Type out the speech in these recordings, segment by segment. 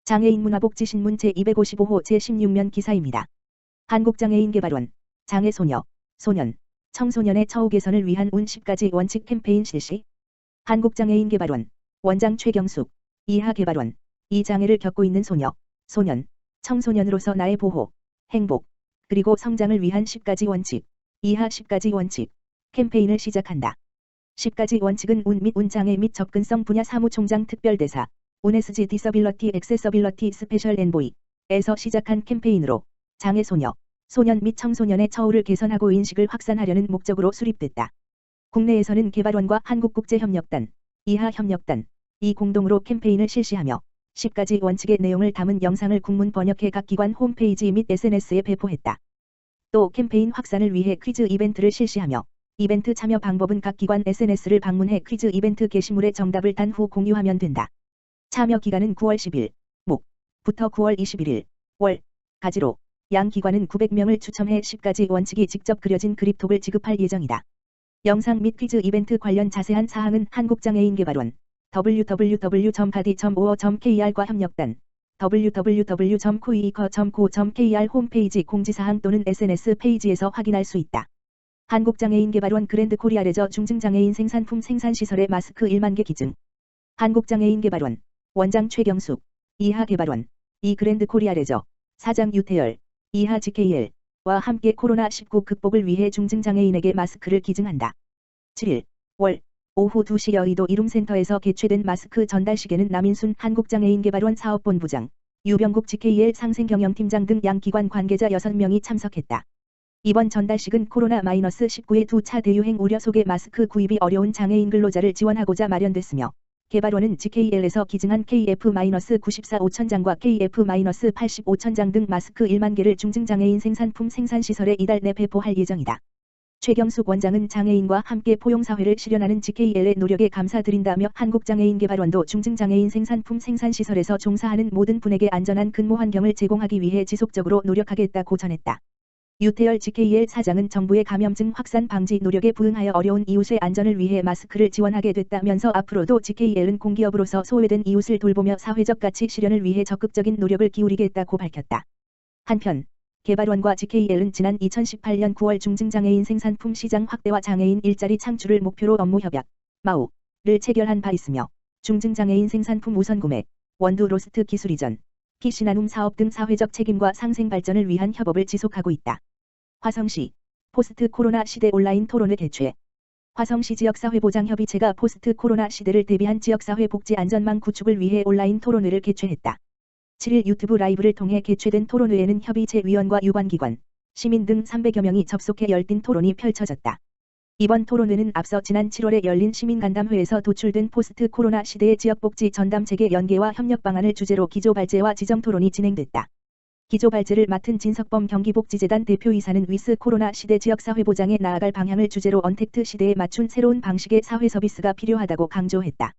장애인 문화복지신문 제255호 제16면 기사입니다. 한국장애인개발원, 장애소녀, 소년, 청소년의 처우 개선을 위한 운 10가지 원칙 캠페인 실시. 한국장애인개발원, 원장 최경숙, 이하개발원, 이 장애를 겪고 있는 소녀, 소년, 청소년으로서 나의 보호, 행복, 그리고 성장을 위한 10가지 원칙, 이하 10가지 원칙, 캠페인을 시작한다. 10가지 원칙은 운 및 운장애 및 접근성 분야 사무총장 특별대사, 운SG 디서빌러티 액세서빌러티 스페셜 엔보이에서 시작한 캠페인으로 장애 소녀, 소년 및 청소년의 처우를 개선하고 인식을 확산하려는 목적으로 수립됐다. 국내에서는 개발원과 한국국제협력단, 이하협력단, 이 공동으로 캠페인을 실시하며 10가지 원칙의 내용을 담은 영상을 국문 번역해 각 기관 홈페이지 및 SNS에 배포했다. 또 캠페인 확산을 위해 퀴즈 이벤트를 실시하며 이벤트 참여 방법은 각 기관 SNS를 방문해 퀴즈 이벤트 게시물에 정답을 단 후 공유하면 된다. 참여 기간은 9월 10일, 목부터 9월 21일, 월, 가지로 양 기관은 900명을 추첨해 10가지 원칙이 직접 그려진 그립톡을 지급할 예정이다. 영상 및 퀴즈 이벤트 관련 자세한 사항은 한국장애인개발원 www.gadi.or.kr과 협력단 www.coeco.co.kr 홈페이지 공지사항 또는 SNS 페이지에서 확인할 수 있다. 한국장애인개발원 그랜드 코리아 레저 중증장애인 생산품 생산시설의 마스크 1만 개 기증. 한국장애인개발원, 원장 최경숙, 이하개발원, 이 그랜드 코리아 레저, 사장 유태열, 이하 GKL와 함께 코로나19 극복을 위해 중증장애인에게 마스크를 기증한다. 7일, 월, 오후 2시 여의도 이룸센터에서 개최된 마스크 전달식에는 남인순 한국장애인개발원 사업본부장, 유병국 GKL 상생경영팀장 등 양 기관 관계자 6명이 참석했다. 이번 전달식은 코로나-19의 2차 대유행 우려 속에 마스크 구입이 어려운 장애인 근로자를 지원하고자 마련됐으며 개발원은 GKL에서 기증한 KF-94 5,000장과 KF-80 5,000장 등 마스크 1만 개를 중증장애인 생산품 생산시설에 이달 내 배포할 예정이다. 최경숙 원장은 장애인과 함께 포용사회를 실현하는 GKL의 노력에 감사드린다며 한국장애인개발원도 중증장애인 생산품 생산시설에서 종사하는 모든 분에게 안전한 근무 환경을 제공하기 위해 지속적으로 노력하겠다고 전했다. 유태열 GKL 사장은 정부의 감염증 확산 방지 노력에 부응하여 어려운 이웃의 안전을 위해 마스크를 지원하게 됐다면서 앞으로도 GKL은 공기업으로서 소외된 이웃을 돌보며 사회적 가치 실현을 위해 적극적인 노력을 기울이겠다고 밝혔다. 한편 개발원과 GKL은 지난 2018년 9월 중증장애인 생산품 시장 확대와 장애인 일자리 창출을 목표로 업무 협약, 마우를 체결한 바 있으며 중증장애인 생산품 우선 구매, 원두 로스트 기술 이전, PC 나눔 사업 등 사회적 책임과 상생 발전을 위한 협업을 지속하고 있다. 화성시 포스트 코로나 시대 온라인 토론회 개최. 화성시 지역사회보장협의체가 포스트 코로나 시대를 대비한 지역사회 복지 안전망 구축을 위해 온라인 토론회를 개최했다. 7일 유튜브 라이브를 통해 개최된 토론회에는 협의체 위원과 유관기관, 시민 등 300여 명이 접속해 열띤 토론이 펼쳐졌다. 이번 토론회는 앞서 지난 7월에 열린 시민간담회에서 도출된 포스트 코로나 시대의 지역복지 전담체계 연계와 협력 방안을 주제로 기조발제와 지정토론이 진행됐다. 기조발제를 맡은 진석범 경기복지재단 대표이사는 위스 코로나 시대 지역사회보장에 나아갈 방향을 주제로 언택트 시대에 맞춘 새로운 방식의 사회서비스가 필요하다고 강조했다.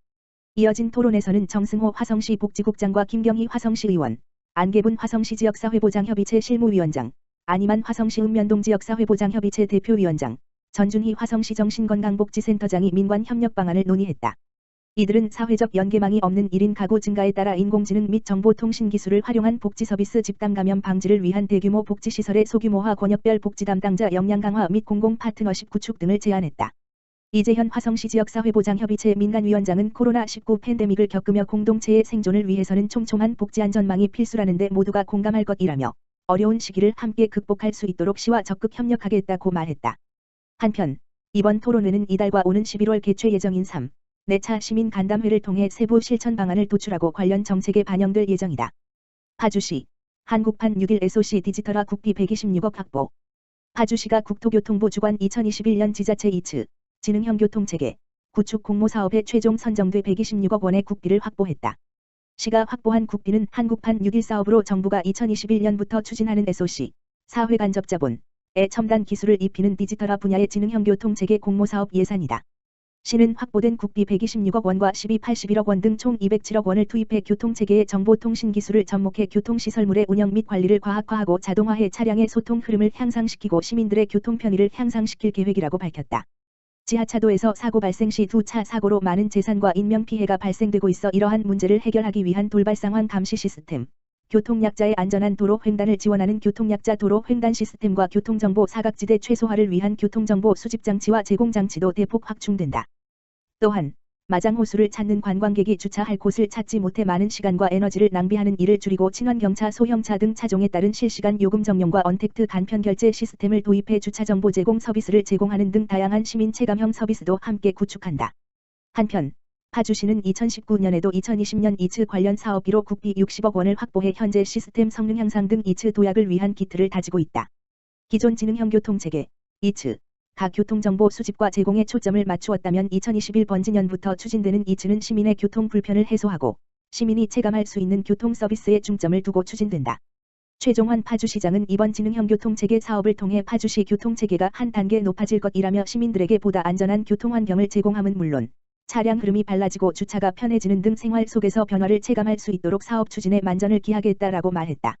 이어진 토론에서는 정승호 화성시 복지국장과 김경희 화성시 의원, 안계분 화성시 지역사회보장협의체 실무위원장, 안희만 화성시 읍면동 지역사회보장협의체 대표위원장, 전준희 화성시 정신건강복지센터장이 민관 협력 방안을 논의했다. 이들은 사회적 연계망이 없는 1인 가구 증가에 따라 인공지능 및 정보통신기술을 활용한 복지서비스 집단 감염 방지를 위한 대규모 복지시설의 소규모화 권역별 복지 담당자 역량 강화 및 공공 파트너십 구축 등을 제안했다. 이재현 화성시 지역사회보장협의체 민간위원장은 코로나19 팬데믹을 겪으며 공동체의 생존을 위해서는 촘촘한 복지안전망이 필수라는데 모두가 공감할 것이라며 어려운 시기를 함께 극복할 수 있도록 시와 적극 협력하겠다고 말했다. 한편 이번 토론회는 이달과 오는 11월 개최 예정인 3, 4차 시민 간담회를 통해 세부 실천 방안을 도출하고 관련 정책에 반영될 예정이다. 파주시 한국판 6일 SOC 디지털화 국비 126억 확보. 파주시가 국토교통부 주관 2021년 지자체 2츠 지능형 교통체계 구축 공모사업에 최종 선정돼 126억 원의 국비를 확보했다. 시가 확보한 국비는 한국판 6일 사업으로 정부가 2021년부터 추진하는 SOC 사회간접자본 의 첨단 기술을 입히는 디지털화 분야의 지능형 교통체계 공모사업 예산이다. 시는 확보된 국비 126억 원과 1281억 원 등 총 207억 원을 투입해 교통체계의 정보통신기술을 접목해 교통시설물의 운영 및 관리를 과학화하고 자동화해 차량의 소통 흐름을 향상시키고 시민들의 교통 편의를 향상시킬 계획이라고 밝혔다. 지하차도에서 사고 발생 시 두 차 사고로 많은 재산과 인명피해가 발생되고 있어 이러한 문제를 해결하기 위한 돌발 상황 감시 시스템, 교통약자의 안전한 도로 횡단을 지원하는 교통약자 도로 횡단 시스템과 교통정보 사각지대 최소화를 위한 교통정보 수집장치와 제공장치도 대폭 확충된다. 또한 마장호수를 찾는 관광객이 주차할 곳을 찾지 못해 많은 시간과 에너지를 낭비하는 일을 줄이고 친환경차, 소형차 등 차종에 따른 실시간 요금 정령과 언택트 간편 결제 시스템을 도입해 주차정보 제공 서비스를 제공하는 등 다양한 시민 체감형 서비스도 함께 구축한다. 한편 파주시는 2019년에도 2020년 이츠 관련 사업비로 국비 60억 원을 확보해 현재 시스템 성능 향상 등 이츠 도약을 위한 기틀을 다지고 있다. 기존 지능형 교통체계 이츠 각 교통정보 수집과 제공에 초점을 맞추었다면 2021번지년부터 추진되는 이츠는 시민의 교통 불편을 해소하고 시민이 체감할 수 있는 교통 서비스에 중점을 두고 추진된다. 최종환 파주시장은 이번 지능형 교통체계 사업을 통해 파주시 교통체계가 한 단계 높아질 것이라며 시민들에게 보다 안전한 교통환경을 제공함은 물론 차량 흐름이 빨라지고 주차가 편해지는 등 생활 속에서 변화를 체감할 수 있도록 사업 추진에 만전을 기하겠다라고 말했다.